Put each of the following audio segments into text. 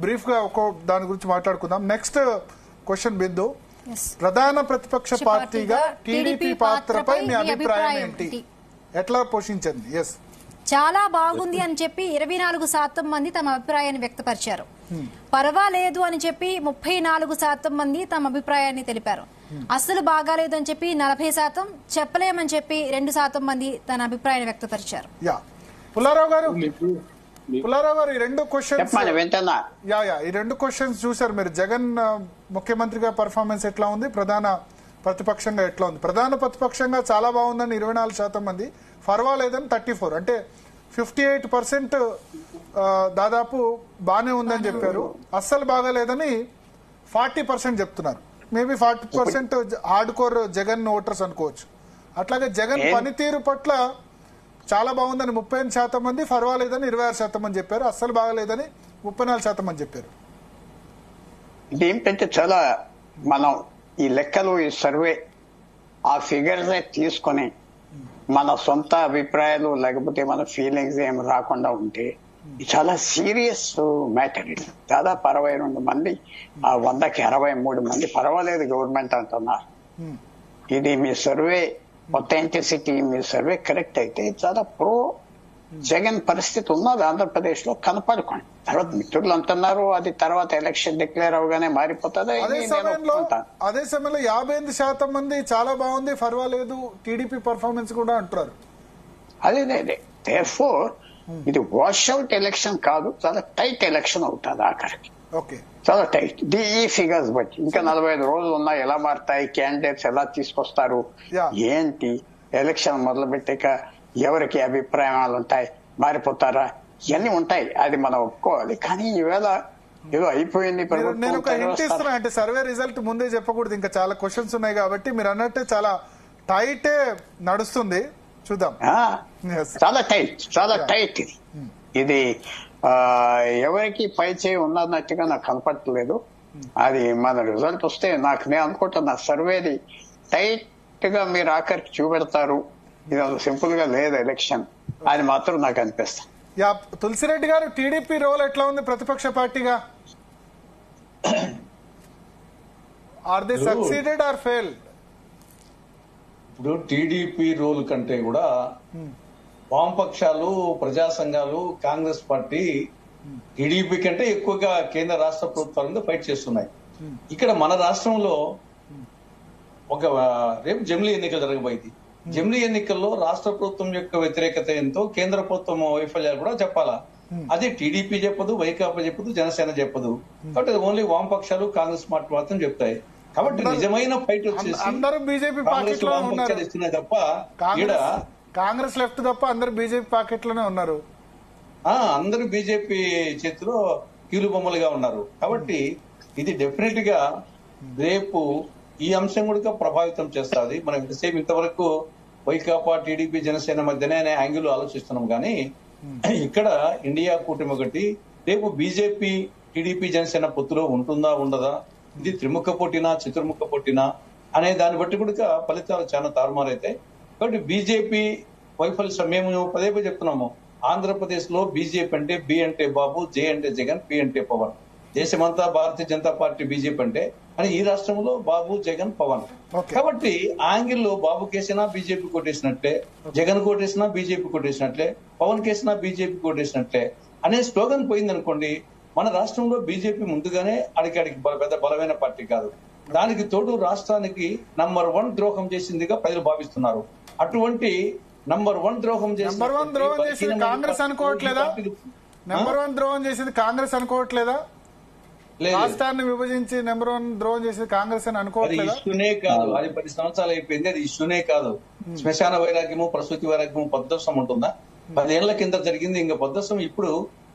Brief గా ఒక దాని గురించి మాట్లాడుకుందాం. నెక్స్ట్ క్వశ్చన్ బిందు, ప్రధాన ప్రతిపక్ష పార్టీగా టీడీపీ పాత్రపై మీ అభిప్రాయం ఏంటి? ఎట్లా పోషించింది? ఎస్, చాలా బాగుంది అని చెప్పి 24% మంది తమ అభిప్రాయాన్ని వ్యక్తపరిచారు. పర్వాలేదు అని చెప్పి 34% మంది తమ అభిప్రాయాన్ని తెలిపారు. అస్సలు బాగాలేదు అని చెప్పి 40%, చెప్పలేమని చెప్పి 2% మంది తన అభిప్రాయాన్ని వ్యక్తపరిచారు. పుల్లారావు గారు ఈ రెండు క్వశ్చన్స్ ఈ రెండు క్వశ్చన్స్ చూసారు మీరు. జగన్ ముఖ్యమంత్రిగా పర్ఫార్మెన్స్ ఎట్లా ఉంది, ప్రధాన ప్రతిపక్షంగా ఎట్లా ఉంది? ప్రధాన ప్రతిపక్షంగా చాలా బాగుందని 24% మంది, పర్వాలేదని 34, అంటే 58% దాదాపు బానే ఉందని చెప్పారు. అస్సలు బాగాలేదని 40% చెప్తున్నారు. Maybe 40% hard core Jagan voters అనుకోవచ్చు. అట్లాగే జగన్ పనితీరు పట్ల చాలా బాగుందని 38% మంది, పర్వాలేదని 26% మంది చెప్పారు. అస్సలు బాగాలేదని 34% మంది చెప్పారు. ఇదేంటంటే చాలా మనం ఈ లెక్కలు, ఈ సర్వే, ఆ ఫిగర్స్ తీసుకొని మన సొంత అభిప్రాయాలు లేకపోతే మన ఫీలింగ్స్ ఏం రాకుండా ఉంటే చాలా సీరియస్ మ్యాటర్. ఇది దాదాపు 62 మంది, 100కి 63 మంది పర్వాలేదు గవర్నమెంట్ అంటున్నారు. ఇది మీ సర్వే ఒథెంటిసిటీ, మీ సర్వే కరెక్ట్ అయితే చాలా ప్రో జగన్ పరిస్థితి ఉన్నది ఆంధ్రప్రదేశ్ లో కనపడుకోండి. తర్వాత మిత్రులు అంటున్నారు అది తర్వాత ఎలక్షన్ డిక్లేర్ అవగానే మారిపోతుంది. అదే సమయంలో 58% మంది చాలా బాగుంది, పర్వాలేదు టీడీపీ పర్ఫార్మెన్స్ కూడా అంటారు. అదే దేర్ఫోర్ ఇది వాష్ అవుట్ ఎలక్షన్ కాదు, చాలా టైట్ ఎలక్షన్ అవుతుంది ఆఖరికి. చాలా టైట్ ఈ ఫిగర్స్ బట్టి. ఇంకా 45 రోజులు ఉన్నాయి, ఎలా మారుతాయి, క్యాండిడేట్స్ ఎలా తీసుకొస్తారు, ఏంటి, ఎలక్షన్ మొదలు పెట్టాక ఎవరికి అభిప్రాయాలు ఉంటాయి, మారిపోతారా, ఇవన్నీ ఉంటాయి. అది మనం ఒప్పుకోవాలి. కానీ ఈవేళ ఏదో అయిపోయింది. నేను ఒక హింట్ ఇస్తున్నా, అంటే సర్వే రిజల్ట్ ముందే చెప్పకూడదు, ఇంకా చాలా క్వశ్చన్స్ ఉన్నాయి కాబట్టి. మీరు అన్నట్టే చాలా టైటే నడుస్తుంది, చూద్దాం. చాలా టైట్ ఇది ఎవరికి పై చేయి ఉన్నట్టుగా నాకు కనపడలేదు. అది మన రిజల్ట్ వస్తే నేను అనుకుంటున్నా సర్వేది టైట్ గా మీరు ఆఖరికి చూపెడతారు. ఇది సింపుల్ గా లేదు ఎలక్షన్, అది మాత్రం నాకు అనిపిస్తుంది. తులసిరెడ్డి గారు, టీడీపీ రోల్ ఎట్లా ఉంది ప్రతిపక్ష పార్టీగా? Are they succeeded or failed? ఇప్పుడు టీడీపీ రోల్ కంటే కూడా వామపక్షాలు, ప్రజా సంఘాలు, కాంగ్రెస్ పార్టీ టీడీపీ కంటే ఎక్కువగా కేంద్ర రాష్ట్ర ప్రభుత్వాల ఫైట్ చేస్తున్నాయి. ఇక్కడ మన రాష్ట్రంలో రేపు జమిలీ ఎన్నికలు జరగబోయింది. జమిలీ ఎన్నికల్లో రాష్ట్ర ప్రభుత్వం యొక్క వ్యతిరేకత ఎంతో, కేంద్ర ప్రభుత్వం వైఫల్యాలు కూడా చెప్పాలా. అది టీడీపీ చెప్పదు, వైకాపా చెప్పదు, జనసేన చెప్పదు. కాబట్టి ఓన్లీ వామపక్షాలు, కాంగ్రెస్ పార్టీ మాత్రం చెప్తాయి. కాబట్టి నిజమైన ఫైట్ వచ్చేసి అందరూ బీజేపీ పాకెట్ లో ఉన్నారు తప్ప, కాంగ్రెస్ లెఫ్ట్ తప్ప అందరూ బీజేపీ పాకెట్ లోనే ఉన్నారు. అందరూ బీజేపీ చేతిలో కీలు బొమ్మలుగా ఉన్నారు. కాబట్టి ఇది డెఫినెట్ గా రేపు ఈ అంశం కూడా ప్రభావితం చేస్తుంది. మనం ఎంతసేపు ఇంతవరకు వైకాపా, టీడీపీ, జనసేన మధ్యనే అనే యాంగిల్ ఆలోచిస్తున్నాం. కానీ ఇక్కడ ఇండియా కూటమి ఒకటి, రేపు బీజేపీ, టీడీపీ, జనసేన పొత్తులో ఉంటుందా ఉండదా, ఇది త్రిముఖ పోటీనా చతుర్ముఖ పోటీనా అనే దాన్ని బట్టి కూడా ఫలితాలు చాలా తారుమారైతాయి. కాబట్టి బీజేపీ వైఫల్యం మేము పదే చెప్తున్నాము. ఆంధ్రప్రదేశ్ లో బీజేపీ అంటే బి అంటే బాబు, జే అంటే జగన్, పి అంటే పవన్. దేశమంతా భారతీయ జనతా పార్టీ బీజేపీ అంటే, అని ఈ రాష్ట్రంలో బాబు, జగన్, పవన్. కాబట్టి యాంగిల్లో బాబు కేసినా బీజేపీ కొట్టేసినట్లే, జగన్ కోటేసినా బీజేపీ కొట్టేసినట్లే, పవన్ కేసినా బీజేపీ కొట్టేసినట్లే అనే స్లోగన్ పోయిందనుకోండి, మన రాష్ట్రంలో బీజేపీ ముందుగానే అడికాడికి పెద్ద బలమైన పార్టీ కాదు. దానికి తోడు రాష్ట్రానికి నంబర్ 1 ద్రోహం చేసిందిగా ప్రజలు భావిస్తున్నారు. అటువంటి నంబర్ 1 ద్రోహం చేసింది కాంగ్రెస్ అనుకోవట్లేదా? నంబర్ 1 ద్రోహం చేసింది కాంగ్రెస్ అనుకోవట్లేదా? రాష్ట్రాన్ని విభజించి నెంబర్ 1 ద్రోహం చేసేది కాంగ్రెస్ అని అనుకోవట్లేదా? ఇష్యూనే కాదు, అది 10 సంవత్సరాలు అయిపోయింది. అది ఇష్యూనే కాదు. శ్మశాన వైరాగ్యము, ప్రసూతి వైరాగ్యము, పొద్దస్సం ఉంటుందా? 10 ఏళ్ల కింద జరిగింది. ఇంకా పొద్దస్సం ఇప్పుడు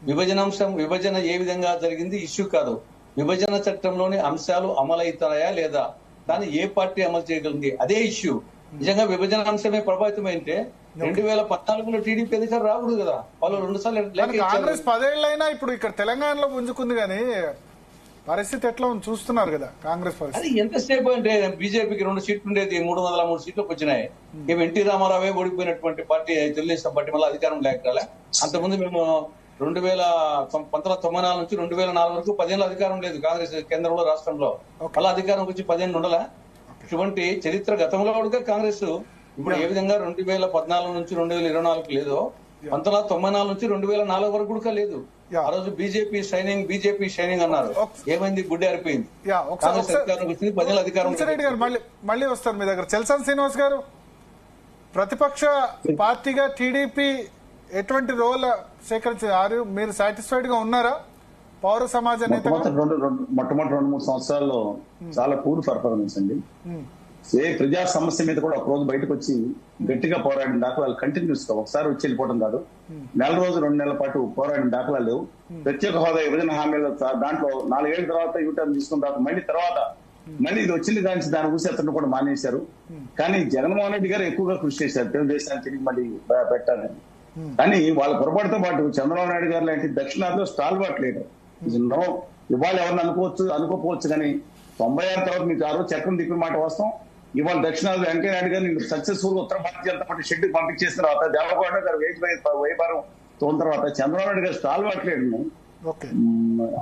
విభజన ఏ విధంగా జరిగింది ఇష్యూ కాదు. విభజన చట్టంలోని అంశాలు అమలవుతాయా లేదా, దాన్ని ఏ పార్టీ అమలు చేయగలిగింది, అదే ఇష్యూ. నిజంగా విభజన అంశమే ప్రభావితమైతే 2014లో టీడీపీ అధికారం రాకూడదు కదా. వాళ్ళు 2 సార్లు కాంగ్రెస్ 10 ఏళ్ళైనా ఇప్పుడు ఇక్కడ తెలంగాణలో పుంజుకుంది. కానీ పరిస్థితి ఎట్లా ఉంది చూస్తున్నారు కదా కాంగ్రెస్ పరిస్థితి. అది ఎంతసేపు అంటే బీజేపీకి 2 సీట్లు ఉండేది, 303 సీట్లకు వచ్చినాయి. ఎన్టీ రామారావే ఓడిపోయినటువంటి పార్టీ తెలుగుదేశం పార్టీ, మళ్ళీ అధికారం లేక రాలే. అంతకుముందు మేము 1994 నుంచి 2004 వరకు 10 అధికారం లేదు కాంగ్రెస్ కేంద్రంలో, రాష్ట్రంలో. అలా అధికారం వచ్చి 10 ఉండలా. ఇటువంటి చరిత్ర గతంలో కూడా కాంగ్రెస్ ఇప్పుడు ఏ విధంగా 2014 నుంచి 2024 లేదో 1994 నుంచి 2004 వరకు కూడా లేదు. ఆ రోజు బీజేపీ షైనింగ్ అన్నారు. ఏమైంది? గుడ్డి అరిపోయింది. కాంగ్రెస్ అధికారం వచ్చింది, 10 అధికారం. మళ్ళీ వస్తారు మీ దగ్గర. చల్సాని శ్రీనివాస్ గారు, ప్రతిపక్ష పార్టీగా టీడీపీ ఎటువంటి రోల్ సేకరించారు? మీరు సాటిస్ఫైడ్ గా ఉన్నారా? పౌర సమాజ నేత మొట్టమొదటి 2-3 సంవత్సరాల్లో చాలా పూర్ పర్ఫార్మెన్స్ అండి. ఏ ప్రజా సమస్య మీద కూడా ఒక రోజు బయటకు వచ్చి గట్టిగా పోరాడిన దాఖలాలు కంటిన్యూస్ గా, ఒకసారి వచ్చి వెళ్ళిపోవడం కాదు, 1 రోజు 2 నెలల పాటు పోరాడిన దాఖలాలు లేవు. ప్రత్యేక హోదా విభజన హామీలు దాంట్లో 4 ఏళ్ల తర్వాత యూటర్న్ తీసుకున్న తర్వాత మళ్ళీ ఇది వచ్చింది కానీ దాని ఊసేతను కూడా మానేశారు. కానీ జగన్మోహన్ రెడ్డి గారు ఎక్కువగా కృషి చేశారు తెలుగుదేశాన్ని తిరిగి మళ్ళీ పెట్టాలని. కానీ వాళ్ళ పొరపాటుతో పాటు చంద్రబాబు నాయుడు గారు లాంటి దక్షిణాదిలో స్టాల్వర్ట్ లీడర్ ఇవాళ ఎవరిని అనుకోకపోవచ్చు కానీ 96 తర్వాత మీకు ఆ రోజు చక్రం తిప్పి మాట వస్తాం. ఇవాళ దక్షిణాది వెంకయ్య నాయుడు గారిని సక్సెస్ఫుల్ గా ఉత్తర భారతీయ జనతా పార్టీ షెడ్ పంపించేసిన తర్వాత దేవగౌడ గారు వైభారం తోన తర్వాత చంద్రబాబు నాయుడు గారు స్టాల్వర్ట్ లీడర్ని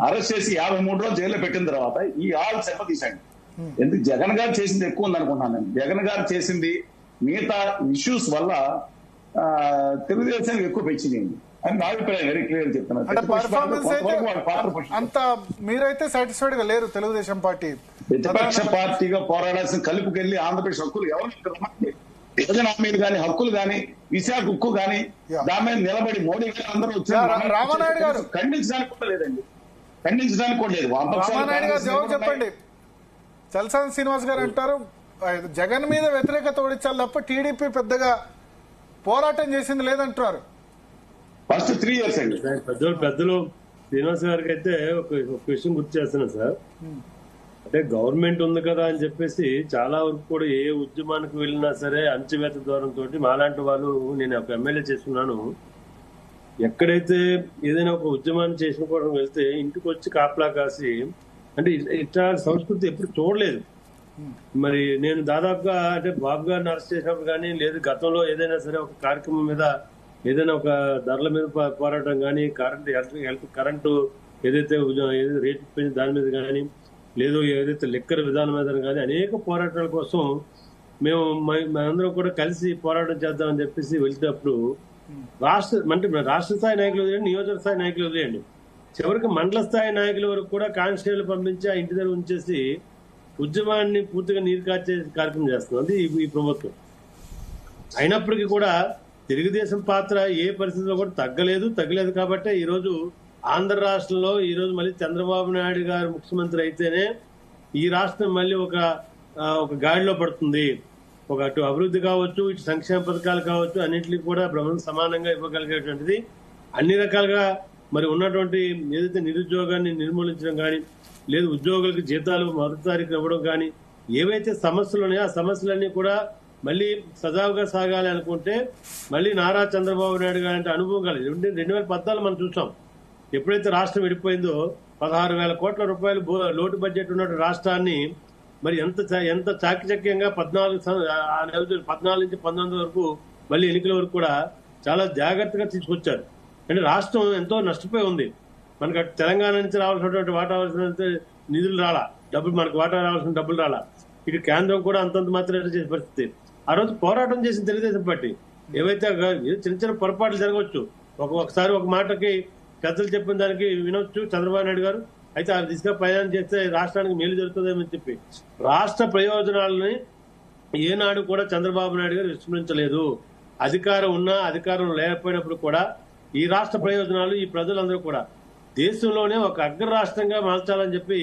అరెస్ట్ చేసి 53 రోజులు జైల్లో పెట్టిన తర్వాత ఈ ఆల్ సెప్ప తీశాడు. ఎందుకు? జగన్ గారు చేసింది ఎక్కువ ఉంది అనుకుంటున్నాను నేను. జగన్ గారు చేసింది మిగతా ఇష్యూస్ వల్ల తెలుగుదేశానికి ఎక్కువ పెంచింది అని నా అభిప్రాయం. వెరీ క్లియర్ చెప్తున్నాను. అంత మీరైతే సాటిస్ఫైడ్ గా లేరు తెలుగుదేశం పార్టీ ప్రతిపక్ష పార్టీగా పోరాడాల్సిన కలుపుకెళ్లి ఆంధ్రప్రదేశ్ హక్కులు ఎవరు విభజన హామీలు కానీ, హక్కులు కానీ, విశాఖ హక్కు కానీ దాని మీద నిలబడి మోడీ గారు అందరూ వచ్చారు. రామానాయుడు గారు ఖండించడానికి కూడా లేదండి, ఖండించడానికి కూడా లేదు. రామానాయుడు గారు జవాబు చెప్పండి. చల్సాని శ్రీనివాస్ గారు అంటారు జగన్ మీద వ్యతిరేకత ఓడించాలి తప్ప టీడీపీ పెద్దగా పోరాటం చేసింది లేదంటున్నారు. ఫస్ట్ 3 years అండి. పెద్దలు శ్రీనివాస్ గారికి అయితే ఒక విషయం గుర్తు చేస్తున్నాను సార్. అంటే గవర్నమెంట్ ఉంది కదా అని చెప్పేసి చాలా వరకు కూడా ఏ ఉద్యమానికి వెళ్ళినా సరే అంచువేత దూరంతో మాలాంటి వాళ్ళు, నేను ఒక ఎమ్మెల్యే చేస్తున్నాను, ఎక్కడైతే ఏదైనా ఒక ఉద్యమాన్ని చేసుకోవడం వెళ్తే ఇంటికి వచ్చి కాపలా కాసి, అంటే ఇట్లా సంస్కృతి ఎప్పుడు చూడలేదు. మరి నేను దాదాపుగా అంటే బాబు గారిని అరెస్ట్ చేసినప్పుడు కానీ, లేదు గతంలో ఏదైనా సరే ఒక కార్యక్రమం మీద ఏదైనా ఒక ధరల మీద పోరాటం కానీ, కరెంటు ఏదైతే రేటు పెంచి దాని మీద కానీ, లేదు ఏదైతే లెక్కర్ విధానం మీద కానీ అనేక పోరాటాల కోసం మేము మనందరం కూడా కలిసి పోరాటం చేద్దామని చెప్పేసి వెళ్తేటప్పుడు రాష్ట్ర స్థాయి నాయకులు వదిలేండి, నియోజక స్థాయి నాయకులు వదిలేండి, చివరికి మండల స్థాయి నాయకుల వరకు కూడా కానిస్టేబుల్ పంపించి ఆ ఇంటి దగ్గర ఉంచేసి ఉద్యమాన్ని పూర్తిగా నీరు కాచే కార్యక్రమం చేస్తుంది ఈ ప్రభుత్వం. అయినప్పటికీ కూడా తెలుగుదేశం పాత్ర ఏ పరిస్థితిలో కూడా తగ్గలేదు కాబట్టి ఈ రోజు ఆంధ్ర రాష్ట్రంలో ఈ రోజు మళ్ళీ చంద్రబాబు నాయుడు గారు ముఖ్యమంత్రి అయితేనే ఈ రాష్ట్రం మళ్ళీ ఒక గాడిలో పడుతుంది. ఒక అటు అభివృద్ధి కావచ్చు, ఇటు సంక్షేమ పథకాలు కావచ్చు, అన్నింటినీ కూడా సమానంగా ఇవ్వగలిగేటువంటిది. అన్ని రకాలుగా మరి ఉన్నటువంటి ఏదైతే నిరుద్యోగాన్ని నిర్మూలించడం కానీ, లేదు ఉద్యోగులకు జీతాలు మొదటి తారీఖు ఇవ్వడం కానీ, ఏవైతే సమస్యలు ఉన్నాయో ఆ సమస్యలన్నీ కూడా మళ్ళీ సజావుగా సాగాలి అనుకుంటే మళ్ళీ నారా చంద్రబాబు నాయుడు గారి అనుభవం కాలేదు. 2014 మనం చూసాం. ఎప్పుడైతే రాష్ట్రం విడిపోయిందో 16,000 కోట్ల రూపాయలు లోటు బడ్జెట్ ఉన్న రాష్ట్రాన్ని మరి ఎంత చాకచక్యంగా 14 నుంచి 19 వరకు మళ్ళీ ఎన్నికల వరకు కూడా చాలా జాగ్రత్తగా తీసుకొచ్చారు. అంటే రాష్ట్రం ఎంతో నష్టపోయి ఉంది. మనకు అటు తెలంగాణ నుంచి రావాల్సినటువంటి వాటా రావాల్సిన నిధులు రాలా, మనకు వాటా రావాల్సిన డబ్బులు రాలా. ఇటు కేంద్రం కూడా అంతంత మాత్రమే చేసే పరిస్థితి. ఆ రోజు పోరాటం చేసిన తెలుగుదేశం పార్టీ ఏవైతే చిన్న చిన్న పొరపాట్లు జరగవచ్చు, ఒకసారి ఒక మాటకి పెద్దలు చెప్పిన దానికి వినొచ్చు చంద్రబాబు నాయుడు గారు, అయితే ఆ దిశగా ప్రయాణం చేస్తే రాష్ట్రానికి మేలు జరుగుతుందని చెప్పి రాష్ట్ర ప్రయోజనాలని ఏనాడు కూడా చంద్రబాబు నాయుడు గారు విస్మరించలేదు. అధికారం ఉన్నా అధికారం లేకపోయినప్పుడు కూడా ఈ రాష్ట్ర ప్రయోజనాలు ఈ ప్రజలందరూ కూడా దేశంలోనే ఒక అగ్ర రాష్ట్రంగా మార్చాలని చెప్పి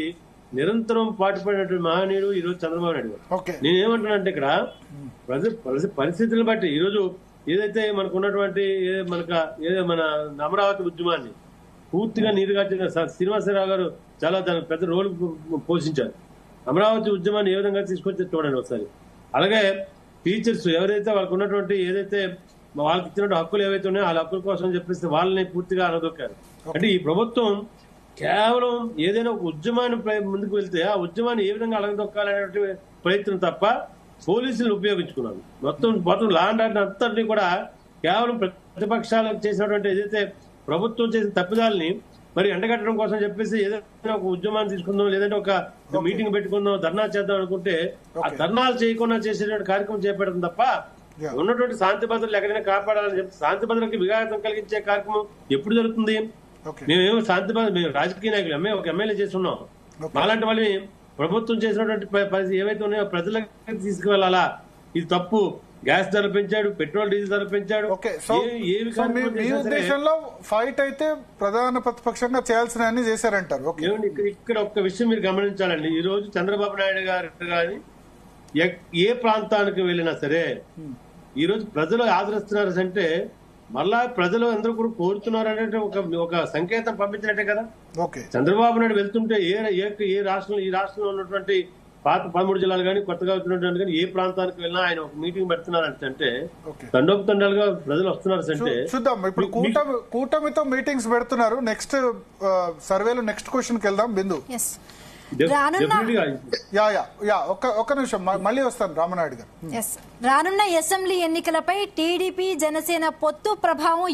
నిరంతరం పాటుపడినటువంటి మహనీయుడు ఈ రోజు చంద్రబాబు నాయుడు గారు. నేనేమంటున్నానంటే ఇక్కడ పరిస్థితులను బట్టి ఈ రోజు ఏదైతే మనకు ఉన్నటువంటి మన అమరావతి ఉద్యమాన్ని పూర్తిగా నీరుగార్చిన శ్రీనివాసరావు గారు చాలా దానికి పెద్ద రోల్ పోషించారు. అమరావతి ఉద్యమాన్ని ఏ విధంగా తీసుకొచ్చి చూడండి ఒకసారి. అలాగే టీచర్స్ ఎవరైతే వాళ్ళకు ఉన్నటువంటి ఏదైతే వాళ్ళకి ఇచ్చినట్టు హక్కులు ఏవైతే ఉన్నాయో ఆ హక్కుల కోసం చెప్పేసి వాళ్ళని పూర్తిగా అనదొక్కారు. అంటే ఈ ప్రభుత్వం కేవలం ఏదైనా ఒక ఉద్యమాన్ని ముందుకు వెళ్తే ఆ ఉద్యమాన్ని ఏ విధంగా అలగదొక్కాలనే ప్రయత్నం తప్ప పోలీసులను మొత్తం లా అండ్ ఆర్డర్ అంతటినీ కూడా కేవలం ప్రతిపక్షాలకు చేసినటువంటి ఏదైతే ప్రభుత్వం చేసిన తప్పిదాలని మరి ఎండగట్టడం కోసం చెప్పేసి ఏదైనా ఒక ఉద్యమాన్ని తీసుకుందాం, లేదంటే ఒక మీటింగ్ పెట్టుకుందాం, ధర్నా చేద్దాం అనుకుంటే ఆ ధర్నాలు చేయకుండా చేసేటువంటి కార్యక్రమం చేపట్టడం తప్ప ఉన్నటువంటి శాంతి భద్రతలు ఎక్కడైనా కాపాడాలని చెప్పి శాంతి భద్రతకి విఘాతం కలిగించే కార్యక్రమం ఎప్పుడు జరుగుతుంది? మేమేమో శాంతి భద్రత, మేము రాజకీయ నాయకులు ఒక ఎమ్మెల్యే చేస్తున్నాం, మాలాంటి వాళ్ళని ప్రభుత్వం చేసినటువంటి ఏవైతే ఉన్నాయో ప్రజలకు తీసుకువెళ్ళాలా? ఇది తప్పు. గ్యాస్ ధర పెంచాడు, పెట్రోల్ డీజిల్ ధర పెంచాడు. మీ ఉద్దేశంలో ఫైట్ అయితే ప్రధాన ప్రతిపక్షంగా చేయాల్సిన అన్ని చేశారంటారు. ఇక్కడ ఒక్క విషయం మీరు గమనించాలండి. ఈ రోజు చంద్రబాబు నాయుడు గారు కానీ ఏ ప్రాంతానికి వెళ్ళినా సరే ఈ రోజు ప్రజలు ఆదరిస్తున్నారు అంటే మళ్ళా ప్రజలు అందరూ కూడా కోరుతున్నారు అంటే ఒక సంకేతం పంపించినట్టే కదా. చంద్రబాబు నాయుడు వెళ్తుంటే ఏ రాష్ట్రంలో ఈ రాష్ట్రంలో ఉన్నటువంటి పాత 13 జిల్లాలు కానీ కొత్తగా వచ్చినటువంటి కానీ ఏ ప్రాంతానికి వెళ్ళినా ఆయన ఒక మీటింగ్ పెడుతున్నారంటే తండోపతండాలుగా ప్రజలు వస్తున్నారు అంటే చూద్దాం. ఇప్పుడు కూటమితో మీటింగ్స్ పెడుతున్నారు. నెక్స్ట్ సర్వేలో నెక్స్ట్ క్వశ్చన్ కి వెళ్దాం. బిందు ఒక్క నిమిషం మళ్ళీ వస్తాను రామనాయుడు గారు. రానున్న అసెంబ్లీ ఎన్నికలపై టీడీపీ జనసేన పొత్తు ప్రభావం